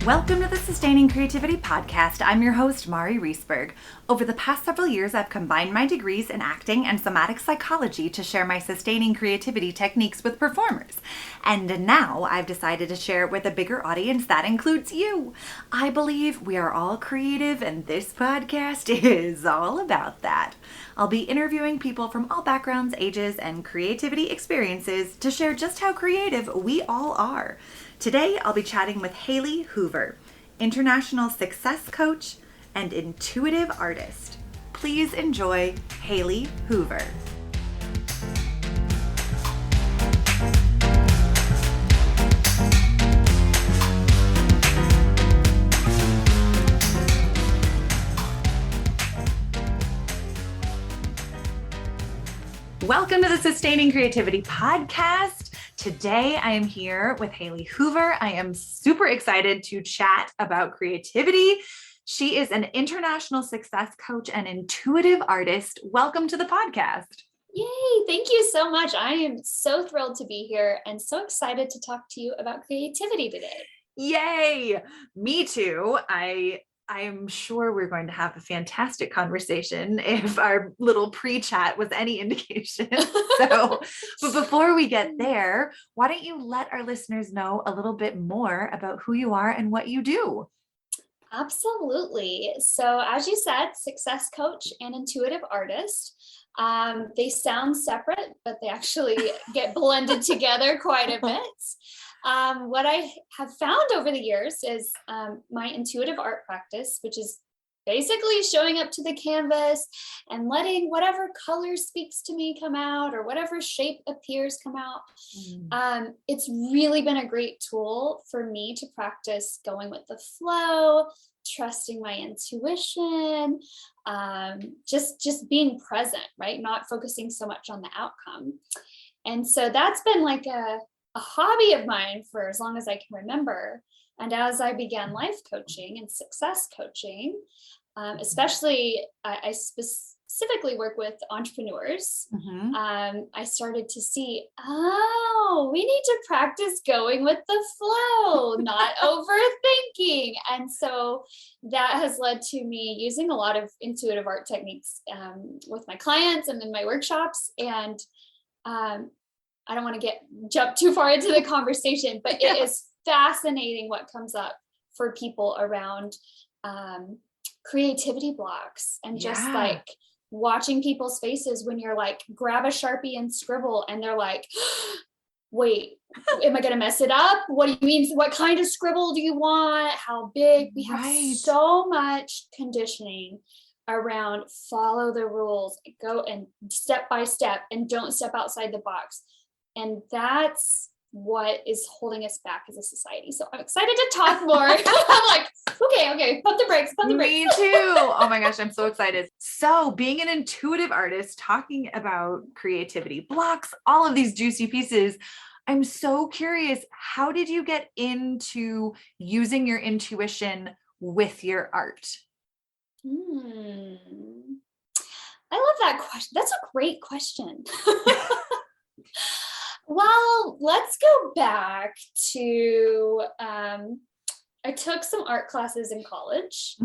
Welcome to the Sustaining Creativity Podcast. I'm your host, Mari Riesberg. Over the past several years, I've combined my degrees in acting and somatic psychology to share my sustaining creativity techniques with performers. And now I've decided to share it with a bigger audience that includes you. I believe we are all creative, and this podcast is all about that. I'll be interviewing people from all backgrounds, ages, and creativity experiences to share just how creative we all are. Today, I'll be chatting with Haley Hoover, international success coach and intuitive artist. Please enjoy Haley Hoover. Welcome to the Sustaining Creativity Podcast. Today, I am here with Haley Hoover. I am super excited to chat about creativity. She is an international success coach and intuitive artist. Welcome to the podcast. Yay, thank you so much. I am so thrilled to be here and so excited to talk to you about creativity today. Yay, me too. I'm sure we're going to have a fantastic conversation if our little pre-chat was any indication. But before we get there, why don't you let our listeners know a little bit more about who you are and what you do? Absolutely. So as you said, success coach and intuitive artist. They sound separate, but they actually get blended together quite a bit. What I have found over the years is my intuitive art practice, which is basically showing up to the canvas and letting whatever color speaks to me come out or whatever shape appears come out. It's really been a great tool for me to practice going with the flow, trusting my intuition, just being present, right? Not focusing so much on the outcome. And so that's been like a hobby of mine for as long as I can remember. And as I began life coaching and success coaching, especially I specifically work with entrepreneurs, I started to see, we need to practice going with the flow, not overthinking. And so that has led to me using a lot of intuitive art techniques with my clients and in my workshops. And I don't want to jump too far into the conversation, but it is fascinating what comes up for people around creativity blocks and just like watching people's faces when you're like, grab a Sharpie and scribble. And they're like, wait, am I going to mess it up? What do you mean? What kind of scribble do you want? How big? We have so much conditioning around follow the rules, go and step by step and don't step outside the box. And that's what is holding us back as a society. So I'm excited to talk more. I'm like, okay, pump the brakes. Me too. Oh my gosh, I'm so excited. So being an intuitive artist, talking about creativity blocks, all of these juicy pieces, I'm so curious, how did you get into using your intuition with your art? I love that question. That's a great question. Well, let's go back to, I took some art classes in college,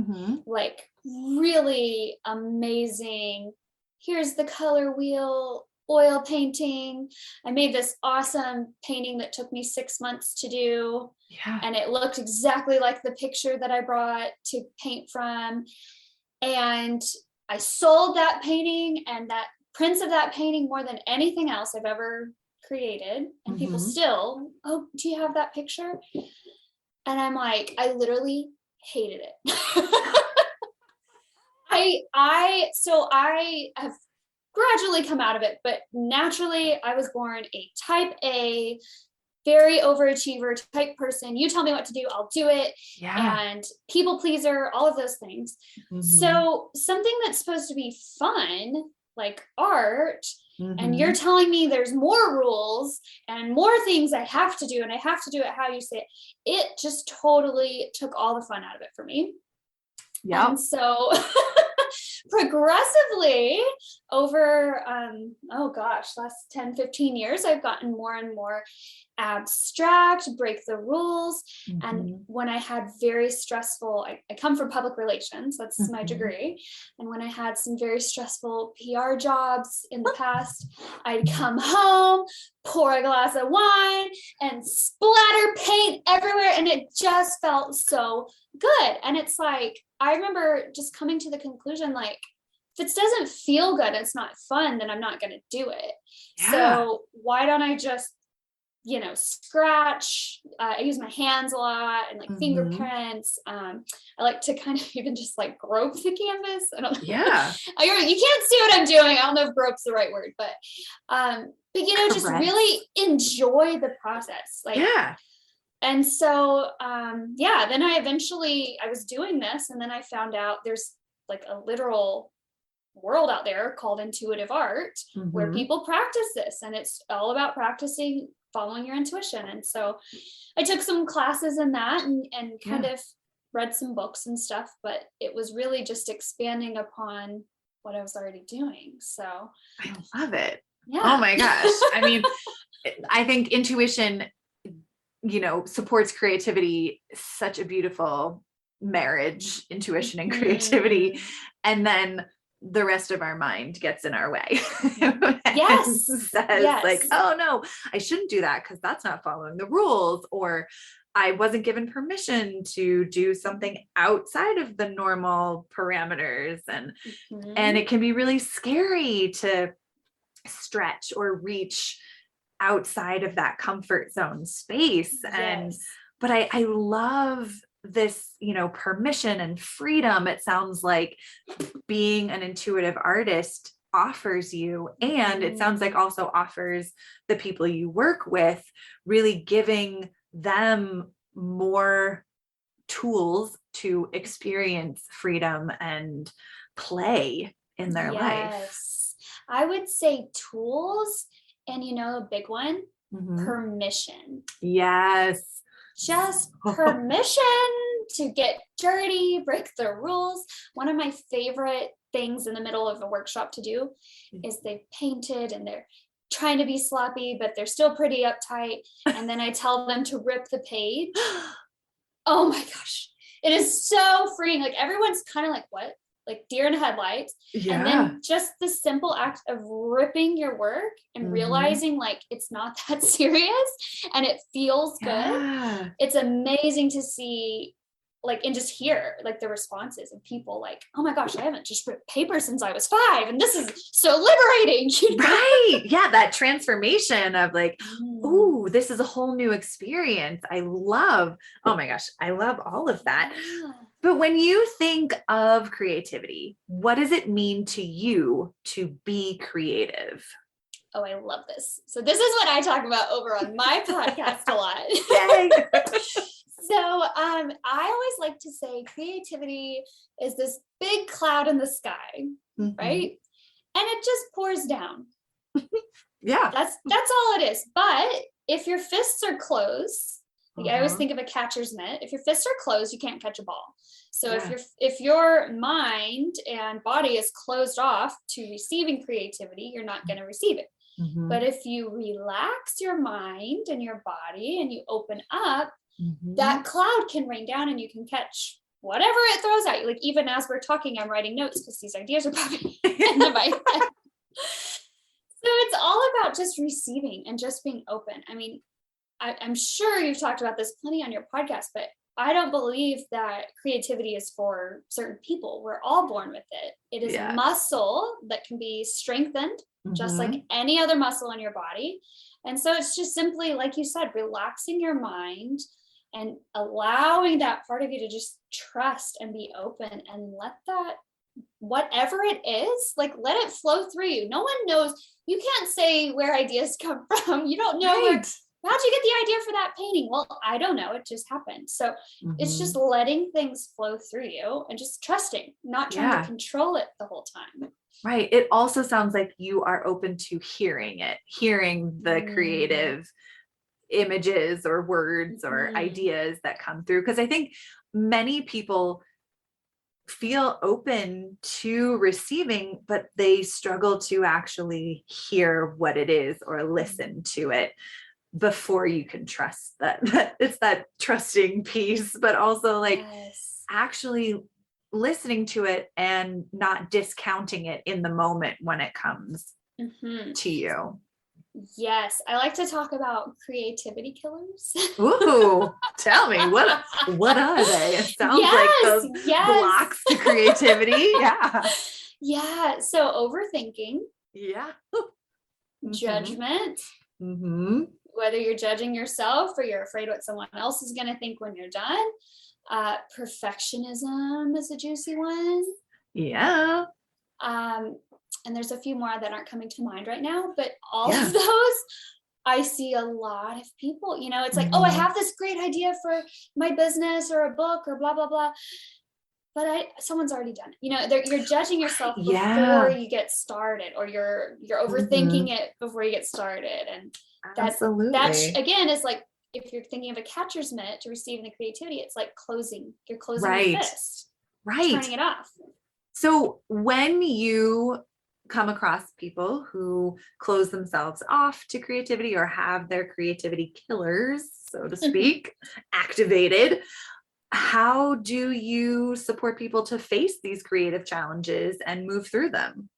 like really amazing. Here's the color wheel, oil painting. I made this awesome painting that took me 6 months to do. And it looked exactly like the picture that I brought to paint from. And I sold that painting and that prints of that painting more than anything else I've ever created. And people still, do you have that picture? And I'm like, I literally hated it. I have gradually come out of it, but naturally I was born a type A, very overachiever type person. You tell me what to do, I'll do it. And people pleaser, all of those things. So something that's supposed to be fun, like art, and you're telling me there's more rules and more things I have to do, and I have to do it how you say it. It just totally took all the fun out of it for me. And so progressively over, last 10, 15 years, I've gotten more and more abstract, break the rules. And when I had very stressful, I come from public relations, that's my degree. And when I had some very stressful PR jobs in the past, I'd come home, pour a glass of wine and splatter paint everywhere. And it just felt so good. And it's like, I remember just coming to the conclusion, like, if it doesn't feel good, it's not fun, then I'm not going to do it. Yeah. So why don't I just, scratch? I use my hands a lot and like fingerprints. I like to kind of even just like grope the canvas. I don't know. Yeah. You can't see what I'm doing. I don't know if grope's the right word, but just really enjoy the process. Like, yeah. And so, then I was doing this, and then I found out there's like a literal world out there called intuitive art where people practice this, and it's all about practicing following your intuition. And so I took some classes in that and kind of read some books and stuff, but it was really just expanding upon what I was already doing. So I love it. Yeah. Oh my gosh. I mean, I think intuition, supports creativity, such a beautiful marriage, intuition and creativity. And then the rest of our mind gets in our way. Yes. Says like, oh no, I shouldn't do that because that's not following the rules, or I wasn't given permission to do something outside of the normal parameters. And it can be really scary to stretch or reach outside of that comfort zone space. But I love this, permission and freedom. It sounds like being an intuitive artist offers you, and it sounds like also offers the people you work with, really giving them more tools to experience freedom and play in their life. I would say tools, and a big one, permission. Yes. Just permission to get dirty, break the rules. One of my favorite things in the middle of a workshop to do is they've painted and they're trying to be sloppy, but they're still pretty uptight. And then I tell them to rip the page. Oh my gosh. It is so freeing. Like everyone's kind of like, what? Like deer in headlights. Yeah. And then just the simple act of ripping your work and realizing like it's not that serious and it feels good. It's amazing to see like, and just hear like the responses of people like, oh my gosh, I haven't just ripped paper since I was 5. And this is so liberating. Right. Yeah. That transformation of like, ooh, this is a whole new experience. Oh my gosh, I love all of that. Yeah. But when you think of creativity, what does it mean to you to be creative? Oh, I love this. So this is what I talk about over on my podcast a lot. Yay. So I always like to say creativity is this big cloud in the sky, right? And it just pours down. Yeah. That's all it is. But if your fists are closed, like I always think of a catcher's mitt. If your fists are closed, you can't catch a ball. So if your mind and body is closed off to receiving creativity, you're not going to receive it. But if you relax your mind and your body and you open up, that cloud can rain down and you can catch whatever it throws at you. Like even as we're talking, I'm writing notes because these ideas are popping into my head. So it's all about just receiving and just being open. I mean, I'm sure you've talked about this plenty on your podcast, but I don't believe that creativity is for certain people. We're all born with it. It is a muscle that can be strengthened just like any other muscle in your body. And so it's just simply, like you said, relaxing your mind and allowing that part of you to just trust and be open and let that, whatever it is, like let it flow through you. No one knows. You can't say where ideas come from. You don't know how'd you get the idea for that painting? Well, I don't know. It just happened. So it's just letting things flow through you and just trusting, not trying to control it the whole time. Right. It also sounds like you are open to hearing the creative images or words or ideas that come through. Because I think many people feel open to receiving, but they struggle to actually hear what it is or listen to it before you can trust that. It's that trusting piece, but also like actually listening to it and not discounting it in the moment when it comes to you. Yes, I like to talk about creativity killers. Ooh, tell me, what are they? It sounds like those blocks to creativity. Yeah. Yeah. So overthinking. Yeah. Judgment. Whether you're judging yourself or you're afraid what someone else is going to think when you're done. Perfectionism is a juicy one. Yeah. And there's a few more that aren't coming to mind right now, but all of those, I see a lot of people, you know, it's like, oh, I have this great idea for my business or a book or blah, blah, blah. But someone's already done it. You know, you're judging yourself before you get started, or you're overthinking it before you get started. And that again is like, if you're thinking of a catcher's mitt to receive the creativity, it's like you're closing your fist, turning it off. So when you come across people who close themselves off to creativity or have their creativity killers, so to speak, activated, how do you support people to face these creative challenges and move through them?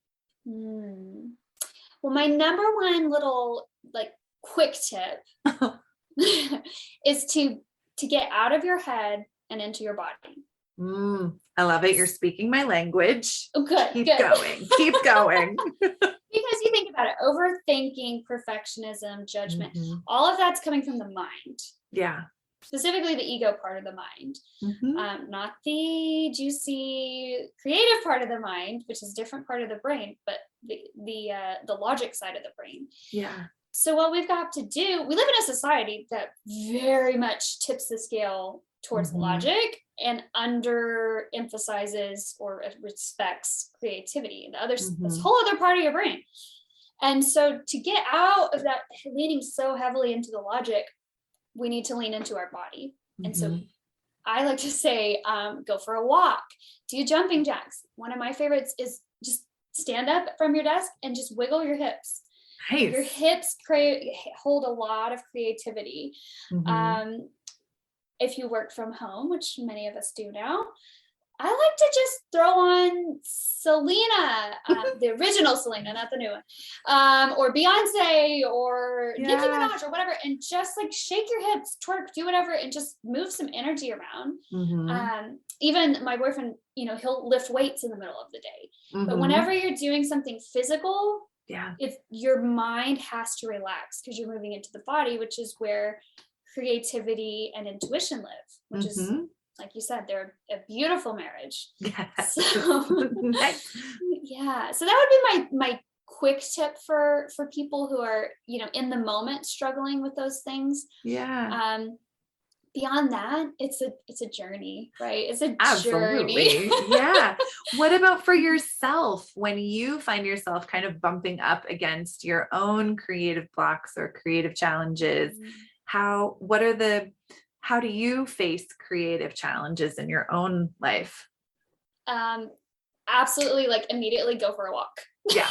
Well, my number one little like quick tip is to get out of your head and into your body. I love it. You're speaking my language. Oh, good. Keep going. Because you think about it, overthinking, perfectionism, judgment, all of that's coming from the mind. Yeah. Specifically the ego part of the mind, not the juicy creative part of the mind, which is a different part of the brain, but the logic side of the brain. Yeah. So what we've got to do, we live in a society that very much tips the scale towards logic and under emphasizes or respects creativity. The other, this whole other part of your brain. And so to get out of that leaning so heavily into the logic, we need to lean into our body. And so I like to say, go for a walk, do jumping jacks. One of my favorites is just stand up from your desk and just wiggle your hips. Nice. Your hips hold a lot of creativity. If you work from home, which many of us do now, I like to just throw on Selena, the original Selena, not the new one, or Beyonce or Nicki Minaj or whatever, and just like shake your hips, twerk, do whatever, and just move some energy around. Even my boyfriend, you know, he'll lift weights in the middle of the day. But whenever you're doing something physical, your mind has to relax because you're moving into the body, which is where creativity and intuition live, which is, like you said, they're a beautiful marriage. Yes. So, yeah. So that would be my quick tip for people who are, you know, in the moment struggling with those things. Yeah. Beyond that, it's a journey, right? It's a journey. Yeah. What about for yourself when you find yourself kind of bumping up against your own creative blocks or creative challenges? How do you face creative challenges in your own life? Absolutely, like immediately go for a walk. Yeah.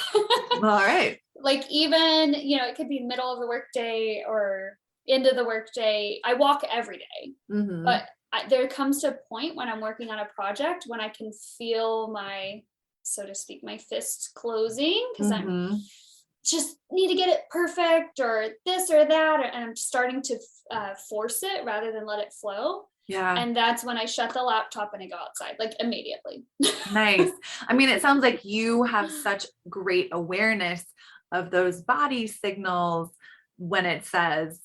All right. Like even, you know, it could be middle of the workday or end of the workday. I walk every day, but there comes to a point when I'm working on a project when I can feel my, so to speak, my fists closing because I'm just need to get it perfect or this or that, and I'm starting to force it rather than let it flow. Yeah. And that's when I shut the laptop and I go outside, like immediately. Nice. I mean, it sounds like you have such great awareness of those body signals when it says,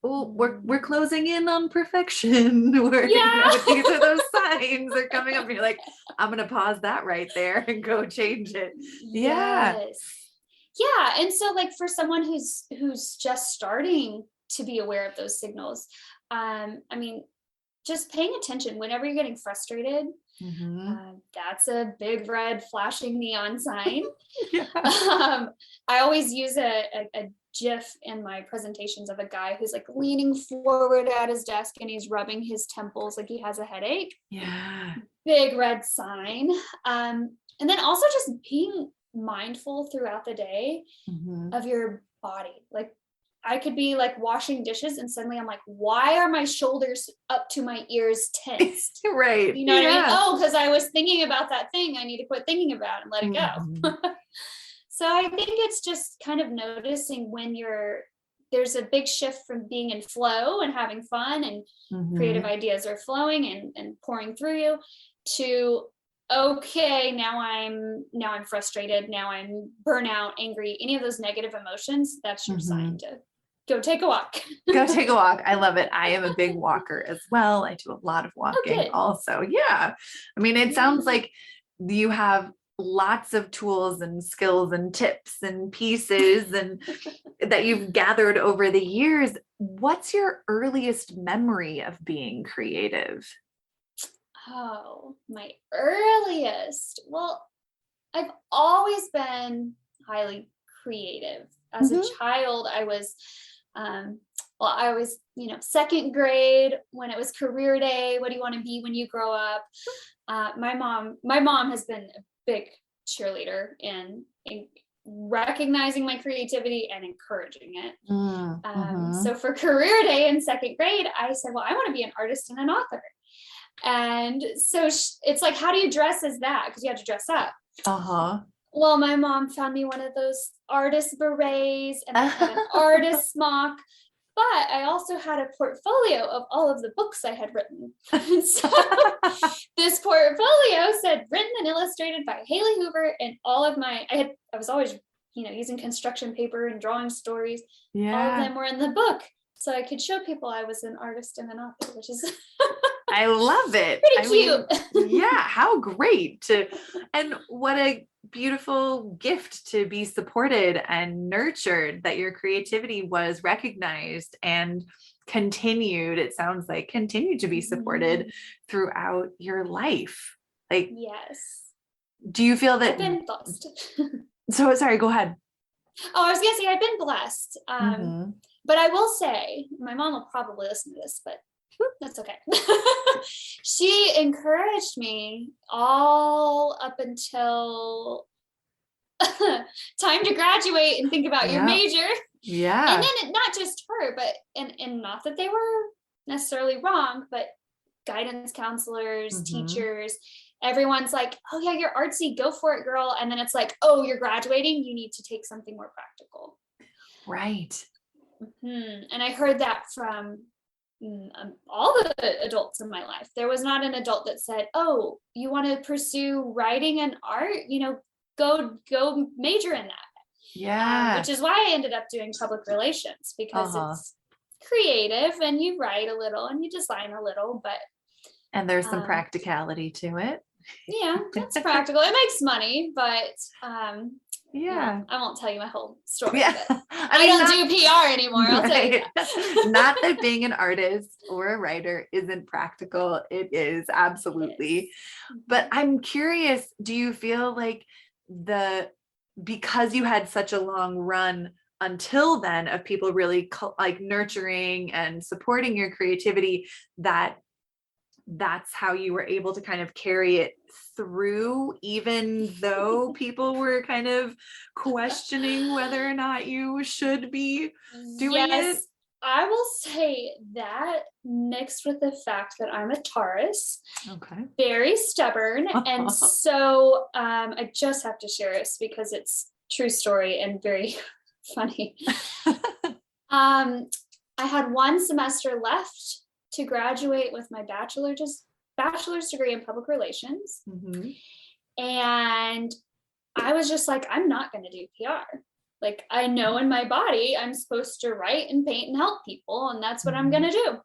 oh, we're closing in on perfection. You know, these are those signs are coming up and you're like, I'm going to pause that right there and go change it. Yeah. Yes. Yeah. And so like for someone who's just starting to be aware of those signals, I mean, just paying attention whenever you're getting frustrated, that's a big red flashing neon sign. I always use a GIF in my presentations of a guy who's like leaning forward at his desk and he's rubbing his temples like he has a headache. Yeah. Big red sign. And then also just being mindful throughout the day of your body. Like I could be like washing dishes and suddenly I'm like, why are my shoulders up to my ears tensed? Right. You know what I mean? Oh, because I was thinking about that thing I need to quit thinking about and let it go. So I think it's just kind of noticing when there's a big shift from being in flow and having fun and creative ideas are flowing and pouring through you to, okay, now I'm frustrated. Now I'm burnout, angry, any of those negative emotions. That's your sign to go take a walk. Go take a walk. I love it. I am a big walker as well. I do a lot of walking also. Yeah. I mean, it sounds like you have lots of tools and skills and tips and pieces and that you've gathered over the years. What's your earliest memory of being creative? Oh, my earliest. Well, I've always been highly creative. As a child, I was, second grade when it was career day. What do you want to be when you grow up? My mom has been a big cheerleader in recognizing my creativity and encouraging it. So for career day in second grade, I said, well, I want to be an artist and an author. And so it's like, how do you dress as that? Because you have to dress up. Well, my mom found me one of those artist berets and I had an artist smock, but I also had a portfolio of all of the books I had written. So this portfolio said written and illustrated by Haley Hoover, and all of I was always, using construction paper and drawing stories. Yeah. All of them were in the book. So I could show people I was an artist and an author, which is I love it. Pretty cute. Yeah, how great and what a beautiful gift to be supported and nurtured, that your creativity was recognized and continued. It sounds like continued to be supported throughout your life. Like, yes. Do you feel that? I've been blessed. So sorry, go ahead. Oh, I was gonna say I've been blessed. But I will say, my mom will probably listen to this, but that's okay. She encouraged me all up until time to graduate and think about your major. Yeah. And then not just her, but and not that they were necessarily wrong, but guidance counselors, teachers, everyone's like, oh yeah, you're artsy, go for it, girl. And then it's like, oh, you're graduating, you need to take something more practical. Right. And I heard that from all the adults in my life. There was not an adult that said, oh, you want to pursue writing and art, go major in that. Yeah. Which is why I ended up doing public relations, because it's creative and you write a little and you design a little, and there's some practicality to it. Yeah, it's practical. It makes money, but I won't tell you my whole story. Yeah. I don't do PR anymore. I'll tell you that. Not that being an artist or a writer isn't practical. It is, absolutely. But I'm curious, do you feel like because you had such a long run until then of people really nurturing and supporting your creativity, that's how you were able to kind of carry it through, even though people were kind of questioning whether or not you should be doing it? I will say that, mixed with the fact that I'm a Taurus, very stubborn. And so I just have to share this because it's true story and very funny. I had one semester left to graduate with my bachelor's degree in public relations. And I was just like, I'm not going to do PR. Like, I know in my body, I'm supposed to write and paint and help people. And that's what I'm going to do.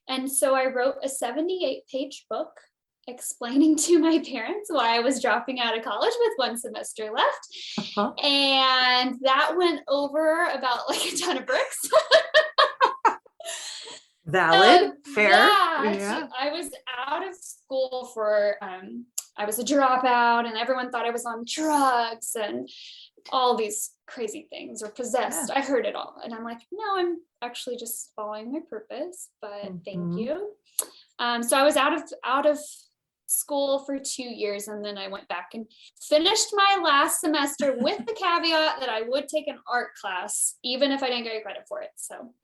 And so I wrote a 78-page book explaining to my parents why I was dropping out of college with one semester left. And that went over about like a ton of bricks. Valid, fair. Yeah. I was out of school for, I was a dropout and everyone thought I was on drugs and all these crazy things or possessed. I heard it all. And I'm like, no, I'm actually just following my purpose, but thank you. So I was out of school for 2 years, and then I went back and finished my last semester with the caveat that I would take an art class, even if I didn't get credit for it. So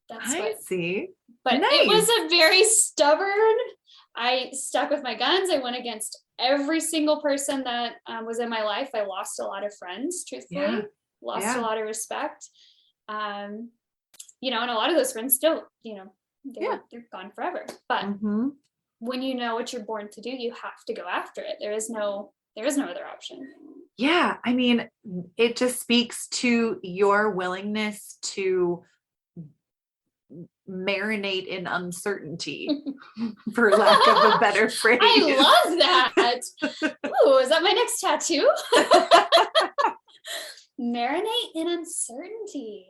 that's I see. But nice. It was a very stubborn, I stuck with my guns. I went against every single person that was in my life. I lost a lot of friends, truthfully, lost a lot of respect. And a lot of those friends still, they're gone forever. But when you know what you're born to do, you have to go after it. There is no other option. Yeah. I mean, it just speaks to your willingness to marinate in uncertainty, for lack of a better phrase. I love that. Ooh, is that my next tattoo? Marinate in uncertainty.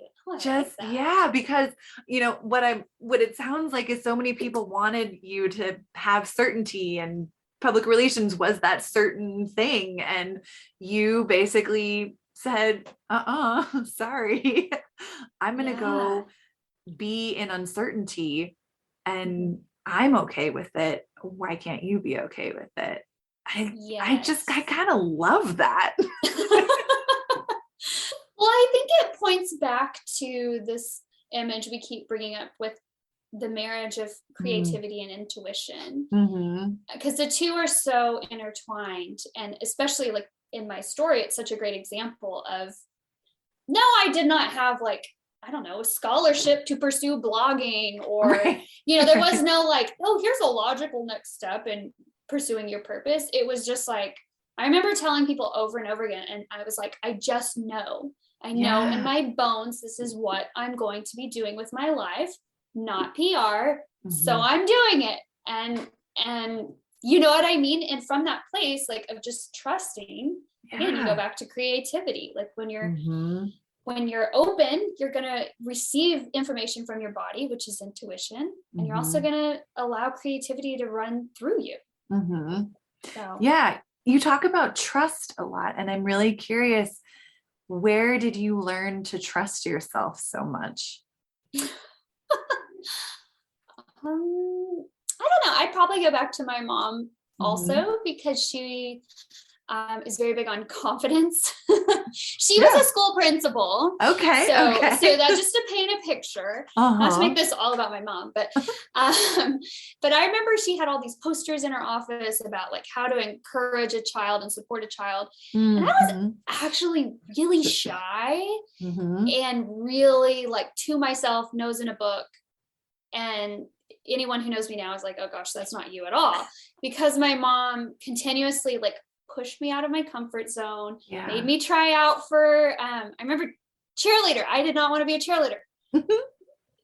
Because what it sounds like is so many people wanted you to have certainty, and public relations was that certain thing, and you basically said, sorry, I'm gonna go be in uncertainty, and I'm okay with it. Why can't you be okay with it? I kind of love that. Well, I think it points back to this image we keep bringing up with the marriage of creativity and intuition, because the two are so intertwined. And especially like in my story, it's such a great example of, no, I did not have a scholarship to pursue blogging, or, there was no here's a logical next step in pursuing your purpose. It was just I remember telling people over and over again, and I was like, I just know. I know in my bones, this is what I'm going to be doing with my life, not PR. So I'm doing it. And you know what I mean? And from that place, of just trusting, again, you go back to creativity. When you're open, you're going to receive information from your body, which is intuition. And you're also going to allow creativity to run through you. So. Yeah. You talk about trust a lot, and I'm really curious, where did you learn to trust yourself so much? I don't know. I'd probably go back to my mom also, because she is very big on confidence. She was a school principal. Okay. So that just to paint a picture, not to make this all about my mom, but I remember she had all these posters in her office about how to encourage a child and support a child. And I was actually really shy and really to myself, nose in a book. And anyone who knows me now is like, oh gosh, that's not you at all. Because my mom continuously pushed me out of my comfort zone, made me try out for, I remember cheerleader. I did not want to be a cheerleader.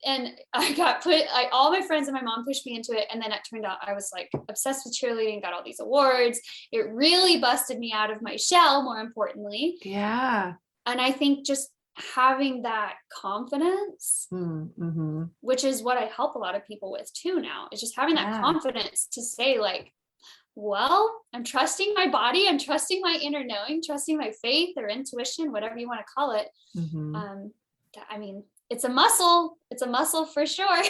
And I got all my friends and my mom pushed me into it. And then it turned out I was obsessed with cheerleading, got all these awards. It really busted me out of my shell, more importantly. Yeah. And I think just having that confidence, which is what I help a lot of people with too now, is just having that confidence to say well, I'm trusting my body, I'm trusting my inner knowing, trusting my faith or intuition, whatever you want to call it. I mean, it's a muscle for sure.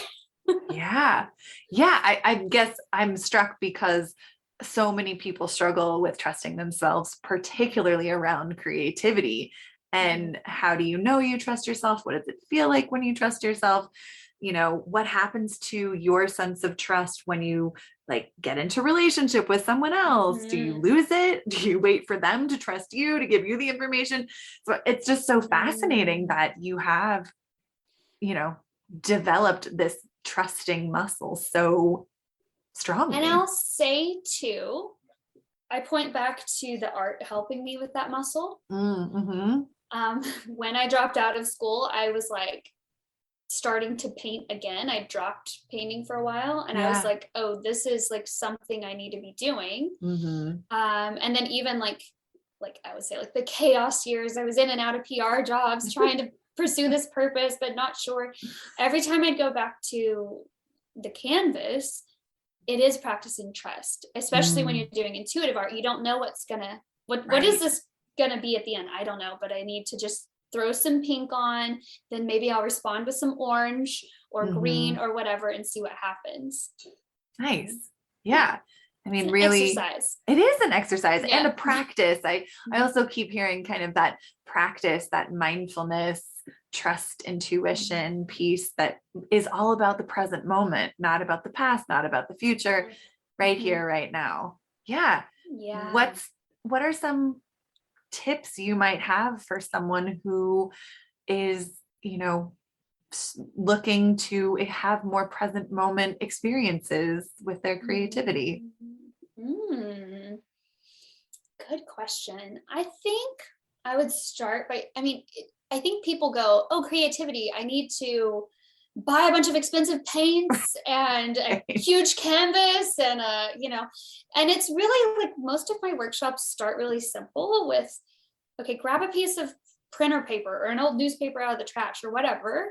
Yeah. I guess I'm struck because so many people struggle with trusting themselves, particularly around creativity. And how do you know you trust yourself? What does it feel like when you trust yourself? What happens to your sense of trust when you get into relationship with someone else? Do you lose it? Do you wait for them to trust you to give you the information? So it's just so fascinating that you have, developed this trusting muscle so strongly. And I'll say too, I point back to the art helping me with that muscle. When I dropped out of school, I was starting to paint again. I dropped painting for a while, and I was like, oh, this is something I need to be doing. And then even I would say the chaos years, I was in and out of PR jobs trying to pursue this purpose, but not sure. Every time I'd go back to the canvas, it is practicing trust, especially when you're doing intuitive art. You don't know what is this going to be at the end? I don't know, but I need to just throw some pink on, then maybe I'll respond with some orange or green or whatever and see what happens. Nice. Yeah. I mean, It's an really, exercise. it is an exercise Yeah. and a practice. I also keep hearing kind of that practice, that mindfulness, trust, intuition piece that is all about the present moment, not about the past, not about the future, right here, right now. Yeah. Yeah. What are some tips you might have for someone who is, looking to have more present moment experiences with their creativity? Good question. I think I would start by, I think people go, oh, creativity, I need to buy a bunch of expensive paints and a huge canvas and and it's really like most of my workshops start really simple with, okay, grab a piece of printer paper or an old newspaper out of the trash or whatever.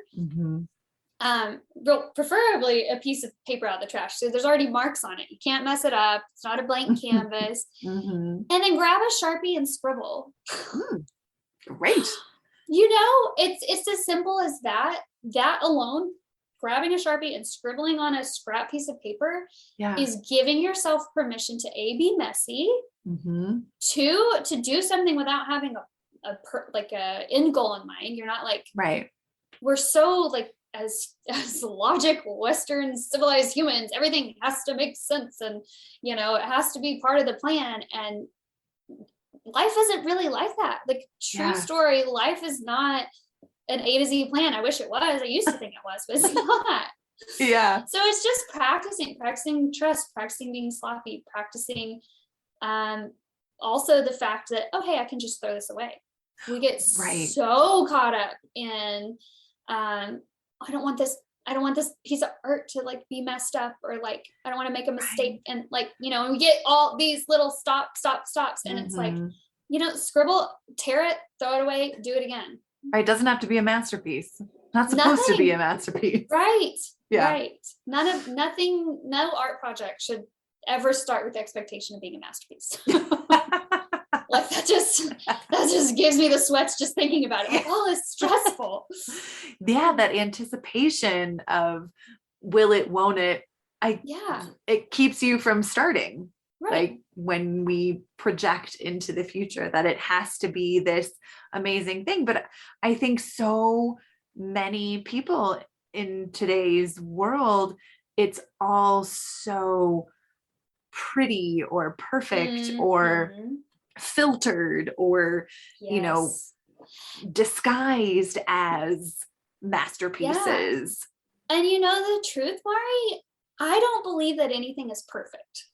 Preferably a piece of paper out of the trash, so there's already marks on it, you can't mess it up, it's not a blank canvas. And then grab a Sharpie and scribble. Great. It's as simple as that alone, grabbing a Sharpie and scribbling on a scrap piece of paper is giving yourself permission to be messy, to do something without having a end goal in mind. You're not like, right. We're so like, as logic Western civilized humans, everything has to make sense and it has to be part of the plan, and life isn't really like that. Like, true story, life is not an A to Z plan. I wish it was. I used to think it was, but it's not. Yeah. So it's just practicing trust, practicing being sloppy, practicing also the fact that, okay, I can just throw this away. We get so caught up in I don't want this piece of art to like be messed up, or like I don't want to make a mistake, and like and we get all these little stops, and it's like, scribble, tear it, throw it away, do it again. Right. It doesn't have to be a masterpiece. Not supposed to be a masterpiece. Right. Yeah. Right. No art project should ever start with the expectation of being a masterpiece. Like that just gives me the sweats just thinking about it. Like, oh, it's stressful. Yeah, that anticipation of will it, won't it? It keeps you from starting. Right. Like when we project into the future that it has to be this amazing thing. But I think so many people in today's world, it's all so pretty or perfect or filtered or disguised as masterpieces. And the truth, Mari, I don't believe that anything is perfect.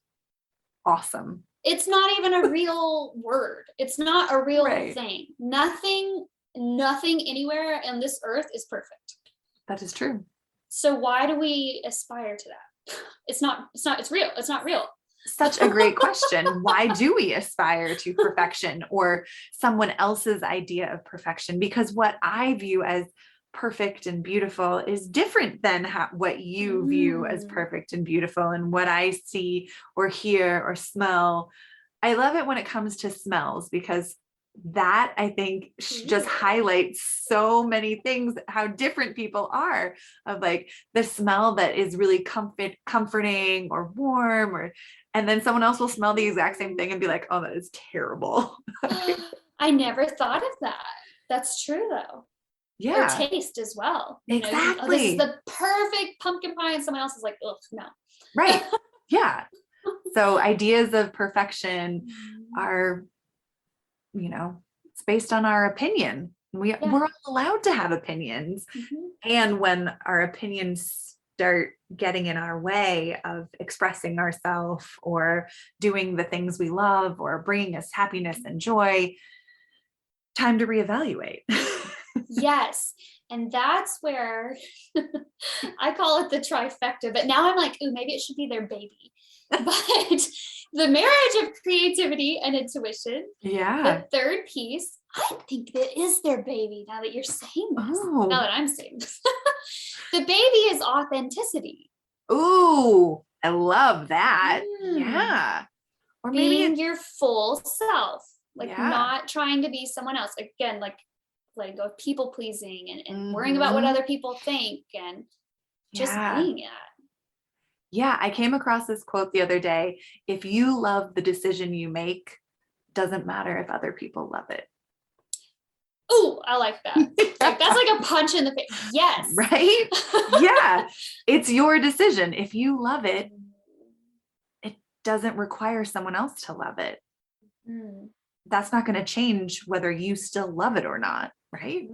Awesome. It's not even a real word. It's not a real thing. Nothing anywhere on this earth is perfect. That is true. So why do we aspire to that? It's real. It's not real. Such a great question. Why do we aspire to perfection or someone else's idea of perfection? Because what I view as perfect and beautiful is different than what you view as perfect and beautiful, and what I see or hear or smell. I love it when it comes to smells, because that I think just highlights so many things, how different people are, of like the smell that is really comforting or warm, and then someone else will smell the exact same thing and be like, oh, that is terrible. I never thought of that. That's true though. Yeah. Or taste as well. Exactly. This is the perfect pumpkin pie, and someone else is like, ugh, no. Right. Yeah. So ideas of perfection are, it's based on our opinion. We're all allowed to have opinions. And when our opinions start getting in our way of expressing ourselves or doing the things we love or bringing us happiness and joy, time to reevaluate. Yes. And that's where I call it the trifecta, but now I'm like, ooh, maybe it should be their baby. But the marriage of creativity and intuition. Yeah. The third piece, I think that is their baby now that you're saying this. Now that I'm saying this. The baby is authenticity. Ooh, I love that. Yeah. Or maybe being your full self. like not trying to be someone else. Again, like letting go of people pleasing and worrying about what other people think and just being it. Yeah, I came across this quote the other day. If you love the decision you make, doesn't matter if other people love it. Oh, I like that. Like, that's like a punch in the face. Yes. Right? Yeah. It's your decision. If you love it, it doesn't require someone else to love it. That's not going to change whether you still love it or not. Right?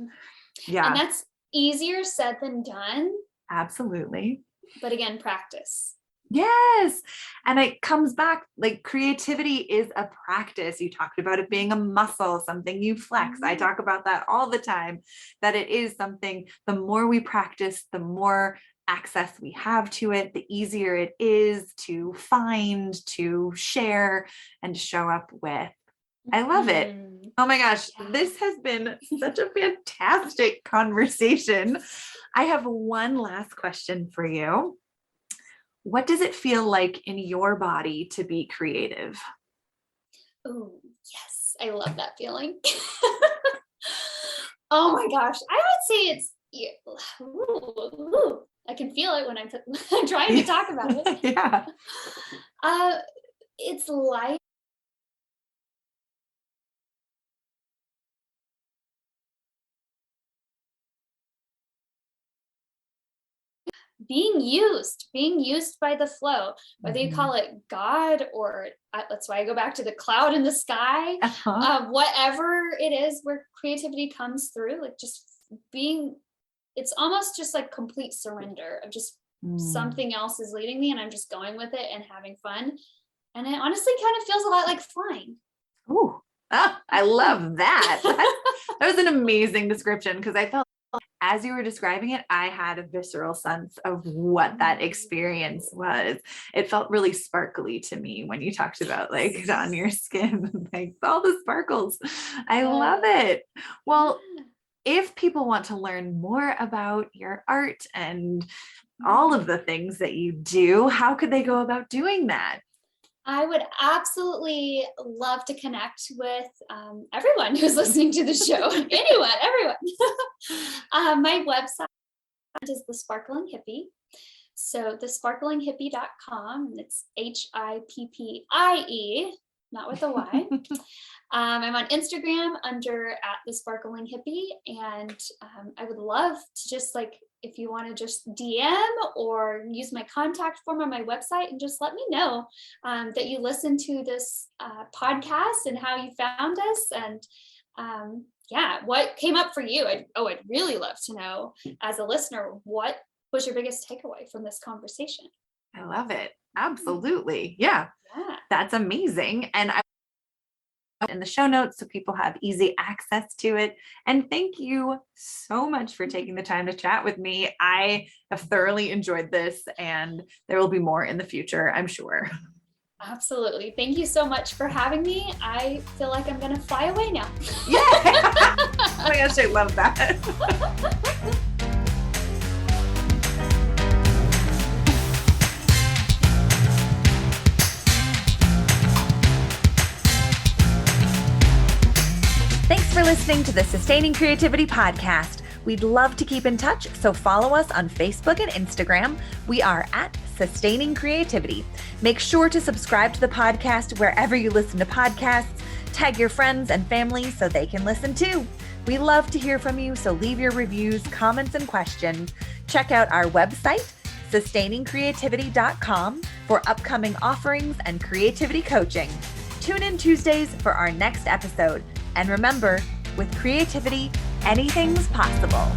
Yeah. And that's easier said than done. Absolutely. But again, practice. Yes. And it comes back, like creativity is a practice. You talked about it being a muscle, something you flex. I talk about that all the time, that it is something, the more we practice, the more access we have to it, the easier it is to find, to share, and to show up with. I love it. Oh my gosh, this has been such a fantastic conversation. I have one last question for you. What does it feel like in your body to be creative? Oh, yes. I love that feeling. Oh my gosh. I would say it's, I can feel it when I'm trying to talk about it. Yeah. It's like being used by the flow, whether you call it God or that's why I go back to the cloud in the sky, whatever it is where creativity comes through, like just being, it's almost just like complete surrender of just something else is leading me and I'm just going with it and having fun. And it honestly kind of feels a lot like flying. Ooh, I love that. That was an amazing description, because I felt as you were describing it, I had a visceral sense of what that experience was. It felt really sparkly to me when you talked about like on your skin, like all the sparkles. I love it. Well, if people want to learn more about your art and all of the things that you do, how could they go about doing that? I would absolutely love to connect with everyone who's listening to the show. Everyone. My website is the Sparkling Hippie. So the sparklinghippie.com. It's HIPPIE, not with a Y. I'm on Instagram under @the Sparkling Hippie, and I would love to just like, if you want to just DM or use my contact form on my website and just let me know that you listened to this podcast and how you found us, and what came up for you. I'd really love to know as a listener, what was your biggest takeaway from this conversation? I love it. Absolutely. Yeah. That's amazing. And I in the show notes so people have easy access to it. And thank you so much for taking the time to chat with me. I have thoroughly enjoyed this, and there will be more in the future, I'm sure. Absolutely. Thank you so much for having me. I feel like I'm going to fly away now. Yeah. Oh my gosh, I love that. Thanks for listening to the Sustaining Creativity Podcast. We'd love to keep in touch, so follow us on Facebook and Instagram. We are @Sustaining Creativity. Make sure to subscribe to the podcast wherever you listen to podcasts. Tag your friends and family so they can listen too. We love to hear from you, so leave your reviews, comments, and questions. Check out our website, sustainingcreativity.com, for upcoming offerings and creativity coaching. Tune in Tuesdays for our next episode. And remember, with creativity, anything's possible.